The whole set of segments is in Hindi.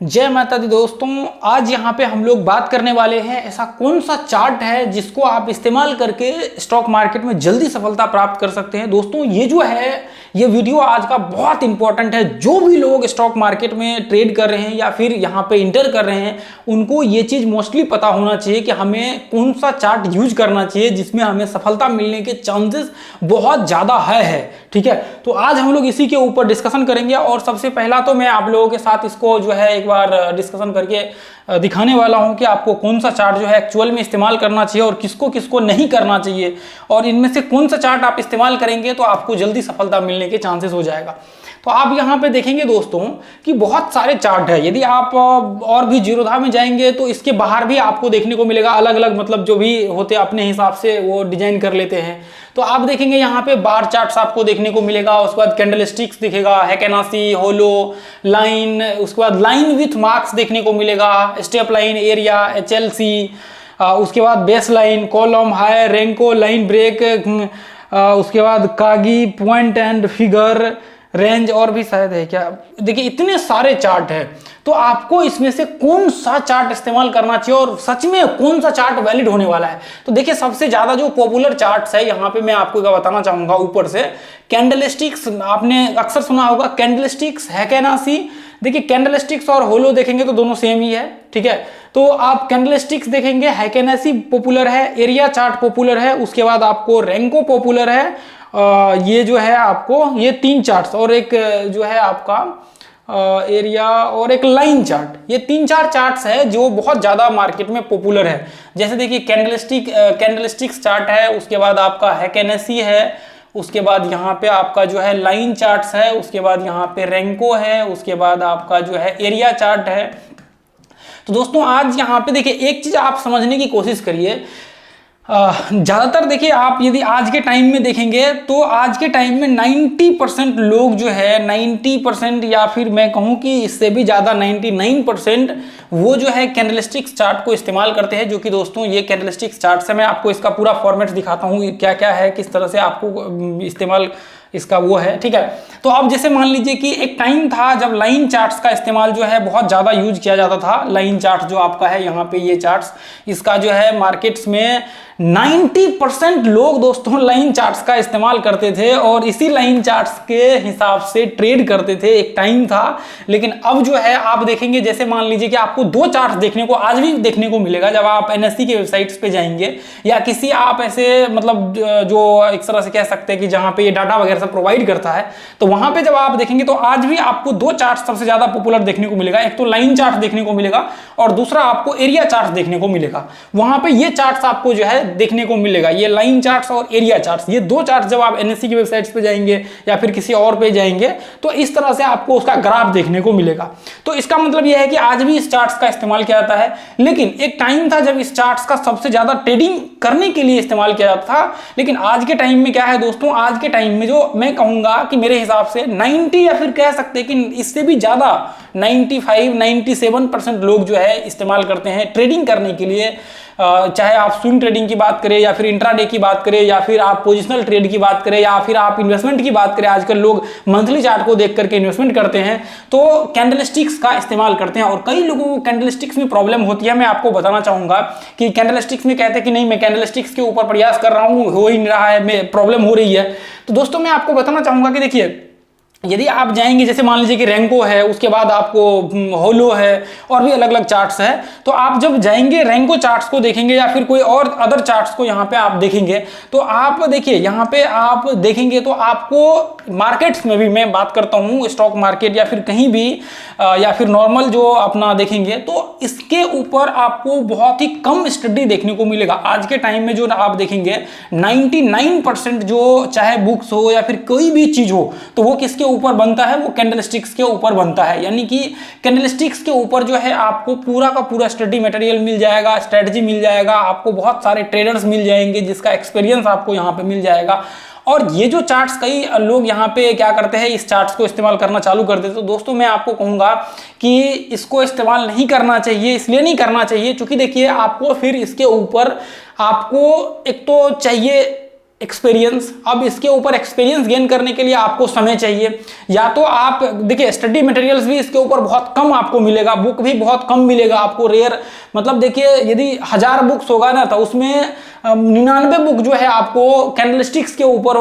जय माता दी दोस्तों। आज यहाँ पे हम लोग बात करने वाले हैं ऐसा कौन सा चार्ट है जिसको आप इस्तेमाल करके स्टॉक मार्केट में जल्दी सफलता प्राप्त कर सकते हैं। दोस्तों ये जो है ये वीडियो आज का बहुत इंपॉर्टेंट है। जो भी लोग स्टॉक मार्केट में ट्रेड कर रहे हैं या फिर यहाँ पे इंटर कर रहे हैं उनको ये चीज़ मोस्टली पता होना चाहिए कि हमें कौन सा चार्ट यूज करना चाहिए जिसमें हमें सफलता मिलने के चांसेस बहुत ज़्यादा है। ठीक है, तो आज हम लोग इसी के ऊपर डिस्कशन करेंगे और सबसे पहला तो मैं आप लोगों के साथ इसको जो है एक बार डिस्कशन करके दिखाने वाला हूं कि आपको कौन सा चार्ट जो है एक्चुअल में इस्तेमाल करना चाहिए और किसको किसको नहीं करना चाहिए, और इनमें से कौन सा चार्ट आप इस्तेमाल करेंगे तो आपको जल्दी सफलता मिलने के चांसेस हो जाएगा। तो आप यहाँ पे देखेंगे दोस्तों कि बहुत सारे चार्ट है। यदि आप और भी जीरोधा में जाएंगे तो इसके बाहर भी आपको देखने को मिलेगा अलग अलग, मतलब जो भी होते अपने हिसाब से वो डिजाइन कर लेते हैं। तो आप देखेंगे यहाँ पे बार चार्ट्स आपको देखने को मिलेगा, उसके बाद कैंडल स्टिक्स दिखेगा, हैकेनासी, होलो, लाइन, उसके बाद लाइन विथ मार्क्स देखने को मिलेगा, स्टेप लाइन, एरिया, HLC, उसके बाद baseline, column, high, Renko, line break, उसके बाद Kagi, point and figure, range और भी शायद है क्या। देखिए इतने सारे चार्ट है, तो आपको इसमें से कौन सा चार्ट इस्तेमाल करना चाहिए और सच में कौन सा चार्ट वैलिड होने वाला है। तो देखिए सबसे ज्यादा जो पॉपुलर चार्ट्स है यहाँ पे मैं आपको क्या बताना चाहूंगा ऊपर से, कैंडलस्टिक्स आपने अक्सर सुना होगा, कैंडलस्टिक्स, हैकेनासी। देखिए कैंडलस्टिक्स और होलो देखेंगे तो दोनों सेम ही है। ठीक है, तो आप कैंडलस्टिक्स देखेंगे, हैकेनासी पॉपुलर है, एरिया चार्ट पॉपुलर है, उसके बाद आपको रेंको पॉपुलर है, ये जो है आपको ये तीन चार्ट्स, और एक जो है आपका एरिया और एक लाइन चार्ट, ये तीन चार चार्ट्स है जो बहुत ज्यादा मार्केट में पॉपुलर है। जैसे देखिए कैंडलस्टिक्स चार्ट है, उसके बाद आपका हैकेनेसी है, उसके बाद यहाँ पे आपका जो है लाइन चार्ट्स है, उसके बाद यहाँ पे रेंको है, उसके बाद आपका जो है एरिया चार्ट है। तो दोस्तों आज यहाँ पे देखिए एक चीज आप समझने की कोशिश करिए। ज़्यादातर देखिए आप यदि आज के टाइम में देखेंगे तो आज के टाइम में 90% लोग जो है 90% या फिर मैं कहूँ कि इससे भी ज़्यादा 99% वो जो है कैंडलस्टिक्स चार्ट को इस्तेमाल करते हैं। जो कि दोस्तों ये कैंडलस्टिक्स चार्ट से मैं आपको इसका पूरा फॉर्मेट दिखाता हूँ क्या क्या है, किस तरह से आपको इस्तेमाल इसका वो है। ठीक है, तो अब जैसे मान लीजिए कि एक टाइम था जब लाइन चार्ट्स का इस्तेमाल जो है बहुत ज़्यादा यूज किया जाता था। लाइन चार्ट जो आपका है यहाँ पे ये चार्ट्स, इसका जो है मार्केट्स में 90% लोग दोस्तों लाइन चार्ट्स का इस्तेमाल करते थे और इसी लाइन चार्ट्स के हिसाब से ट्रेड करते थे, एक टाइम था। लेकिन अब जो है आप देखेंगे, जैसे मान लीजिए कि आपको दो चार्ट्स देखने को आज भी देखने को मिलेगा जब आप NSE के वेबसाइट्स पे जाएंगे या किसी आप ऐसे मतलब जो एक तरह से कह सकते हैं कि जहां पे ये डाटा वगैरह सब प्रोवाइड करता है, तो वहां पे जब आप देखेंगे तो आज भी आपको दो चार्ट सबसे ज्यादा पॉपुलर देखने को मिलेगा। एक तो लाइन चार्ट देखने को मिलेगा और दूसरा आपको एरिया चार्ट देखने को मिलेगा। वहां पे ये चार्ट्स आपको जो है देखने को मिलेगा, ये लाइन चार्ट्स और एरिया चार्ट्स, ये दो चार्ट्स जब आप NSE की वेबसाइट्स पे जाएंगे या फिर किसी और पे जाएंगे तो इस तरह से आपको उसका ग्राफ देखने को मिलेगा। तो इसका मतलब यह है कि आज भी इस चार्ट्स का इस्तेमाल किया जाता है। लेकिन एक टाइम था जब इस चार्ट्स का सबसे ज्यादा ट्रेडिंग करने के लिए इस्तेमाल किया जाता था। लेकिन आज के टाइम में क्या है दोस्तों, आज के टाइम में जो मैं कहूंगा कि मेरे हिसाब से 90 या फिर कह सकते हैं कि इससे भी ज्यादा 95-97% लोग जो है इस्तेमाल करते हैं ट्रेडिंग करने के लिए। चाहे आप स्विंग ट्रेडिंग की बात करें या फिर इंट्राडे की बात करें या फिर आप पोजिशनल ट्रेड की बात करें या फिर आप इन्वेस्टमेंट की बात करें, आजकल लोग मंथली चार्ट को देख करके इन्वेस्टमेंट करते हैं तो कैंडलस्टिक्स का इस्तेमाल करते हैं। और कई लोगों को कैंडलस्टिक्स में प्रॉब्लम होती है। मैं आपको बताना चाहूंगा कि कैंडलस्टिक्स में कहते हैं कि नहीं मैं कैंडलस्टिक्स के ऊपर प्रयास कर रहा हूं, हो ही नहीं रहा है, प्रॉब्लम हो रही है। तो दोस्तों मैं आपको बताना चाहूंगा कि देखिए यदि आप जाएंगे, जैसे मान लीजिए कि रेंको है, उसके बाद आपको होलो है और भी अलग अलग चार्ट्स है, तो आप जब जाएंगे रेंको चार्ट्स को देखेंगे या फिर कोई और अदर चार्ट्स को यहाँ पे आप देखेंगे तो आप देखिए यहाँ पे आप देखेंगे तो आपको मार्केट्स में भी, मैं बात करता हूँ स्टॉक मार्केट या फिर कहीं भी या फिर नॉर्मल जो अपना देखेंगे तो इसके ऊपर आपको बहुत ही कम स्टडी देखने को मिलेगा। आज के टाइम में जो आप देखेंगे 99% जो चाहे बुक्स हो या फिर कोई भी चीज हो तो वो किसके ऊपर बनता है, वो कैंडलस्टिक्स के ऊपर बनता है। यानी कि कैंडलस्टिक्स के ऊपर जो है आपको पूरा का पूरा स्टडी मटेरियल मिल जाएगा, स्ट्रेटजी मिल जाएगा, आपको बहुत सारे ट्रेडर्स मिल जाएंगे जिसका एक्सपीरियंस आपको यहाँ पे मिल जाएगा। और ये जो चार्ट्स कई लोग यहाँ पे क्या करते हैं, इस चार्ट्स को इस्तेमाल करना चालू कर देते। तो दोस्तों मैं आपको कहूँगा कि इसको इस्तेमाल नहीं करना चाहिए। इसलिए नहीं करना चाहिए क्योंकि देखिए आपको फिर इसके ऊपर आपको एक तो चाहिए एक्सपीरियंस। अब इसके ऊपर एक्सपीरियंस गेन करने के लिए आपको समय चाहिए। या तो आप देखिए स्टडी मटेरियल्स भी इसके ऊपर बहुत कम आपको मिलेगा, बुक भी बहुत कम मिलेगा आपको, रेयर। मतलब देखिए यदि 1000 बुक्स होगा ना तो उसमें 99 बुक जो है आपको कैंडलस्टिक्स के ऊपर,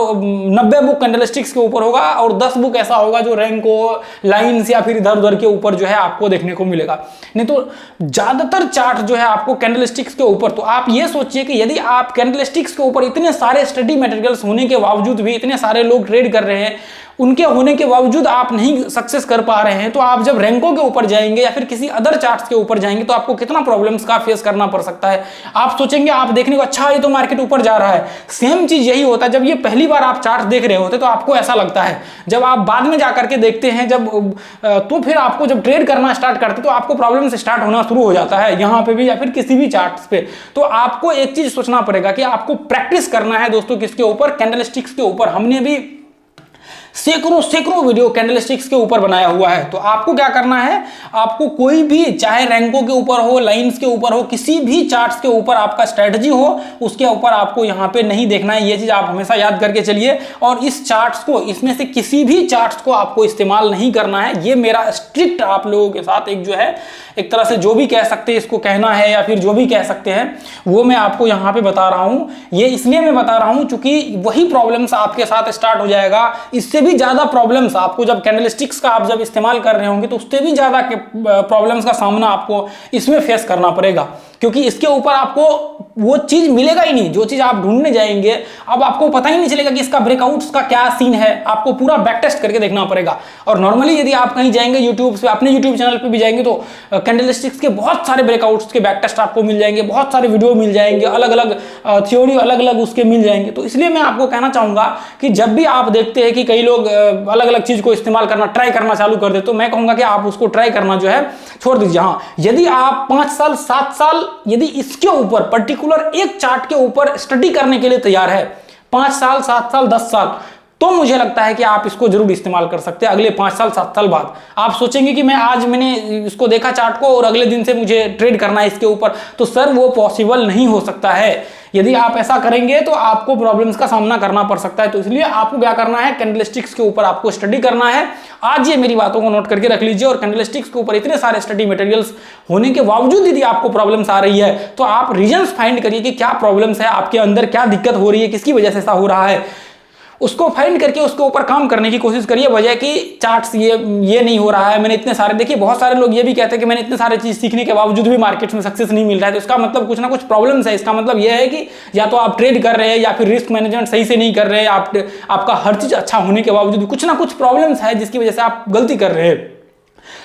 90 बुक कैंडलस्टिक्स के ऊपर होगा और 10 बुक ऐसा होगा जो रैंको, लाइंस या फिर इधर उधर के ऊपर जो है आपको देखने को मिलेगा। नहीं तो ज्यादातर चार्ट जो है आपको कैंडलस्टिक्स के ऊपर। तो आप ये सोचिए कि यदि आप कैंडलस्टिक्स के ऊपर इतने सारे स्टडी मटेरियल्स होने के बावजूद भी, इतने सारे लोग ट्रेड कर रहे हैं, उनके होने के बावजूद आप नहीं सक्सेस कर पा रहे हैं, तो आप जब रैंको के ऊपर जाएंगे या फिर किसी अदर चार्ट्स के ऊपर जाएंगे तो आपको कितना प्रॉब्लम्स का फेस करना पड़ सकता है। आप सोचेंगे, आप देखने को अच्छा ये तो मार्केट ऊपर जा रहा है। सेम चीज यही होता है जब ये पहली बार आप चार्ट देख रहे होते तो आपको ऐसा लगता है। जब आप बाद में जाकर के देखते हैं जब तो फिर आपको जब ट्रेड करना स्टार्ट करते तो आपको प्रॉब्लम स्टार्ट होना शुरू हो जाता है, यहां पे भी या फिर किसी भी चार्ट्स पे। तो आपको एक चीज सोचना पड़ेगा कि आपको प्रैक्टिस करना है दोस्तों, किसके ऊपर? कैंडलस्टिक्स के ऊपर। हमने भी सैकड़ों वीडियो कैंडलस्टिक्स के ऊपर बनाया हुआ है। तो आपको क्या करना है, आपको कोई भी, चाहे रैंको के ऊपर हो, लाइंस के ऊपर हो, किसी भी चार्ट्स के ऊपर आपका स्ट्रेटजी हो, उसके ऊपर आपको यहां पे नहीं देखना है। ये चीज आप हमेशा याद करके चलिए। और इस चार्ट्स को, इसमें से किसी भी चार्ट्स को आपको इस्तेमाल नहीं करना है। ये मेरा स्ट्रिक्ट आप लोगों के साथ एक जो है, एक तरह से जो भी कह सकते हैं इसको कहना है या फिर जो भी कह सकते हैं वो मैं आपको यहां पे बता रहा हूं। ये इसलिए मैं बता रहा हूं क्योंकि वही प्रॉब्लम्स आपके साथ स्टार्ट हो जाएगा। इससे भी ज्यादा प्रॉब्लम्स आपको जब कैंडलस्टिक्स का आप जब इस्तेमाल कर रहे होंगे तो उससे भी ज्यादा प्रॉब्लम्स का सामना आपको इसमें फेस करना पड़ेगा, क्योंकि इसके ऊपर आपको वो चीज मिलेगा ही नहीं जो चीज आप ढूंढने जाएंगे। अब आपको पता ही नहीं चलेगा कि इसका ब्रेकआउट्स का क्या सीन है, आपको पूरा बैक टेस्ट करके देखना पड़ेगा। और नॉर्मली यदि आप कहीं जाएंगे यूट्यूब पे, अपने यूट्यूब चैनल पे भी जाएंगे तो कैंडलस्टिक्स के बहुत सारे ब्रेकआउट्स के बैक टेस्ट आपको मिल जाएंगे, बहुत सारे वीडियो मिल जाएंगे, अलग अलग थ्योरी अलग अलग उसके मिल जाएंगे। तो इसलिए मैं आपको कहना चाहूंगा कि जब भी आप देखते हैं कि कई लोग अलग अलग चीज को इस्तेमाल करना, ट्राई करना चालू कर दे, तो मैं कहूंगा कि आप उसको ट्राई करना जो है छोड़ दीजिए। हाँ, यदि आप 5 साल 7 साल यदि इसके ऊपर पर्टिकुलर एक चार्ट के ऊपर स्टडी करने के लिए तैयार है, 5 साल 7 साल 10 साल, तो मुझे लगता है कि आप इसको जरूर इस्तेमाल कर सकते हैं। अगले 5 साल 7 साल बाद आप सोचेंगे कि मैं आज मैंने इसको देखा चार्ट को और अगले दिन से मुझे ट्रेड करना है इसके ऊपर, तो सर वो पॉसिबल नहीं हो सकता है। यदि आप ऐसा करेंगे तो आपको प्रॉब्लम्स का सामना करना पड़ सकता है। तो इसलिए आपको क्या करना है, कैंडलस्टिक्स के ऊपर आपको स्टडी करना है। आज ये मेरी बातों को नोट करके रख लीजिए। और कैंडलस्टिक्स के ऊपर इतने सारे स्टडी मटेरियल्स होने के बावजूद यदि आपको प्रॉब्लम्स आ रही है तो आप रीजंस फाइंड करिए कि क्या प्रॉब्लम्स है आपके अंदर, क्या दिक्कत हो रही है, किसकी वजह से ऐसा हो रहा है, उसको फाइंड करके उसके ऊपर काम करने की कोशिश करिए। वजह कि चार्ट्स ये नहीं हो रहा है, मैंने इतने सारे, देखिए बहुत सारे लोग ये भी कहते हैं कि मैंने इतने सारे चीज सीखने के बावजूद भी मार्केट में सक्सेस नहीं मिल रहा है, तो इसका मतलब कुछ ना कुछ प्रॉब्लम्स है। इसका मतलब ये है कि या तो आप ट्रेड कर रहे हैं या फिर रिस्क मैनेजमेंट सही से नहीं कर रहे हैं, आपका हर चीज अच्छा होने के बावजूद कुछ ना कुछ प्रॉब्लम्स है जिसकी वजह से आप गलती कर रहे हैं।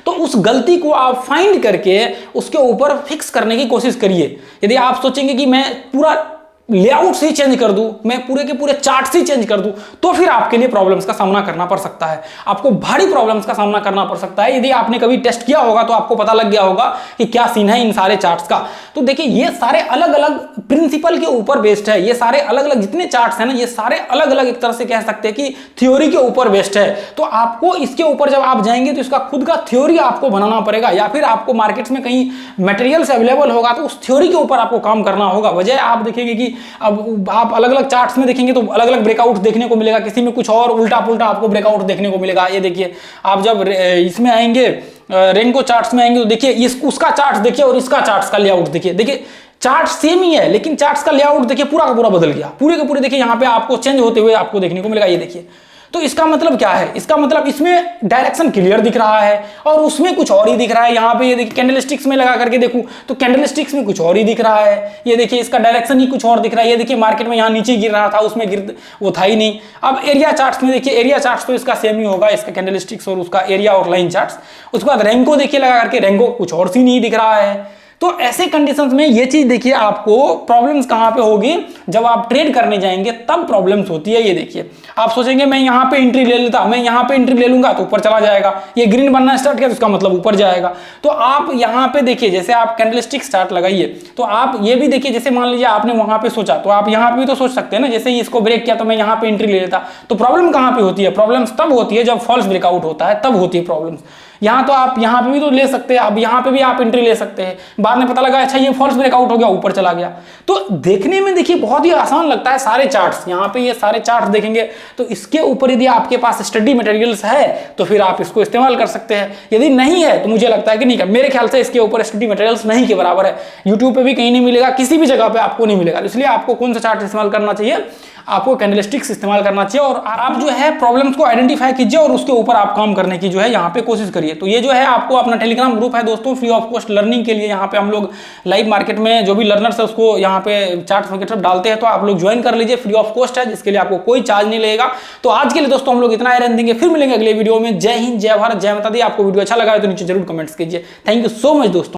तो उस गलती को आप फाइंड करके उसके ऊपर फिक्स करने की कोशिश करिए। यदि आप सोचेंगे कि मैं पूरा लेआउट से चेंज कर दूं, मैं पूरे के पूरे चार्ट से चेंज कर दूं, तो फिर आपके लिए प्रॉब्लम्स का सामना करना पड़ सकता है, आपको भारी प्रॉब्लम्स का सामना करना पड़ सकता है। यदि आपने कभी टेस्ट किया होगा तो आपको पता लग गया होगा कि क्या सीन है इन सारे चार्ट्स का। तो देखिए ये सारे अलग अलग प्रिंसिपल के ऊपर बेस्ड है, ये सारे अलग अलग जितने चार्ट्स हैं ना, ये सारे अलग अलग एक तरह से कह सकते हैं कि थ्योरी के ऊपर बेस्ड है। तो आपको इसके ऊपर जब आप जाएंगे तो इसका खुद का थ्योरी आपको बनाना पड़ेगा, या फिर आपको मार्केट्स में कहीं मटेरियल्स अवेलेबल होगा तो उस थ्योरी के ऊपर आपको काम करना होगा। वजह आप देखेंगे कि अब आप अलग अलग चार्ट्स में देखेंगे तो अलग अलग ब्रेकआउट देखने को मिलेगा, किसी में कुछ और उल्टा पुल्टा आपको ब्रेकआउट देखने को मिलेगा। ये देखिए आप जब इसमें आएंगे, रेनको चार्ट्स में आएंगे तो देखिए उसका चार्ट देखिए और इसका चार्ट्स का लेआउट देखिए चार्ट सेम ही है लेकिन चार्ट्स का लेआउट देखिए पूरा का पूरा बदल गया, पूरे के पूरे देखिए यहाँ पे आपको चेंज होते हुए आपको देखने को मिलेगा। ये देखिए, तो इसका मतलब क्या है, इसका मतलब इसमें डायरेक्शन क्लियर दिख रहा है और उसमें कुछ और ही दिख रहा है। यहाँ पे ये देखिए कैंडलस्टिक्स में लगा करके देखूं तो कैंडलस्टिक्स में कुछ और ही दिख रहा है। ये देखिए इसका डायरेक्शन ही कुछ और दिख रहा है। ये देखिए मार्केट में यहाँ नीचे गिर रहा था, उसमें वो था ही नहीं। अब एरिया चार्ट्स में देखिए, एरिया चार्ट्स तो इसका सेम ही होगा, इसका कैंडलस्टिक्स और उसका एरिया और लाइन चार्ट्स। उसके बाद रैंको देखिए लगा करके, रैंको कुछ और सी नहीं दिख रहा है। तो ऐसे कंडीशंस में ये चीज देखिए आपको प्रॉब्लम्स कहां पे होगी, जब आप ट्रेड करने जाएंगे तब प्रॉब्लम्स होती है। ये देखिए आप सोचेंगे मैं यहां पे एंट्री ले लेता, मैं यहां पे एंट्री ले लूंगा तो ऊपर चला जाएगा, ये ग्रीन बनना स्टार्ट किया तो उसका मतलब ऊपर जाएगा। तो आप यहां पे देखिए, जैसे आप कैंडलस्टिक स्टार्ट लगाइए तो आप ये भी देखिए, जैसे मान लीजिए आपने वहां पे सोचा तो आप यहां पे भी तो सोच सकते हैं ना, जैसे ही इसको ब्रेक किया तो मैं यहां पे एंट्री ले लेता। तो प्रॉब्लम कहां पे होती है, प्रॉब्लम्स तब होती है जब फॉल्स ब्रेकआउट होता है, तब होती है प्रॉब्लम्स। यहाँ तो आप यहाँ पे भी तो ले सकते हैं, अब यहाँ पे भी आप एंट्री ले सकते हैं। बाद में पता लगा अच्छा ये फॉल्स ब्रेकआउट हो गया, ऊपर चला गया। तो देखने में देखिए बहुत ही आसान लगता है सारे चार्ट्स, यहाँ पे ये सारे चार्ट्स देखेंगे तो इसके ऊपर यदि आपके पास स्टडी मटेरियल्स है तो फिर आप इसको इस्तेमाल कर सकते हैं। यदि नहीं है तो मुझे लगता है कि नहीं है, मेरे ख्याल से इसके ऊपर स्टडी मटेरियल्स नहीं के बराबर है। यूट्यूब पे भी कहीं नहीं मिलेगा, किसी भी जगह पे आपको नहीं मिलेगा। इसलिए आपको कौन सा चार्ट इस्तेमाल करना चाहिए, आपको कैंडलस्टिक्स इस्तेमाल करना चाहिए और आप जो है प्रॉब्लम्स को आइडेंटिफाई कीजिए और उसके ऊपर आप काम करने की जो है यहाँ पे कोशिश करिए। तो ये जो है आपको अपना टेलीग्राम ग्रुप है दोस्तों, फ्री ऑफ कॉस्ट लर्निंग के लिए। यहाँ पे हम लोग लाइव मार्केट में जो भी लर्नर्स है उसको यहाँ पे चार्ट वगैरह सब डालते हैं, तो आप लोग ज्वाइन कर लीजिए, फ्री ऑफ कॉस्ट है, जिसके लिए आपको कोई चार्ज नहीं लगेगा। तो आज के लिए दोस्तों हम लोग इतना ही रहने देंगे, फिर मिलेंगे अगले वीडियो में। जय हिंद, जय भारत, जय माता दी। आपको वीडियो अच्छा लगा है तो नीचे जरूर कमेंट्स कीजिए। थैंक यू सो मच दोस्तों।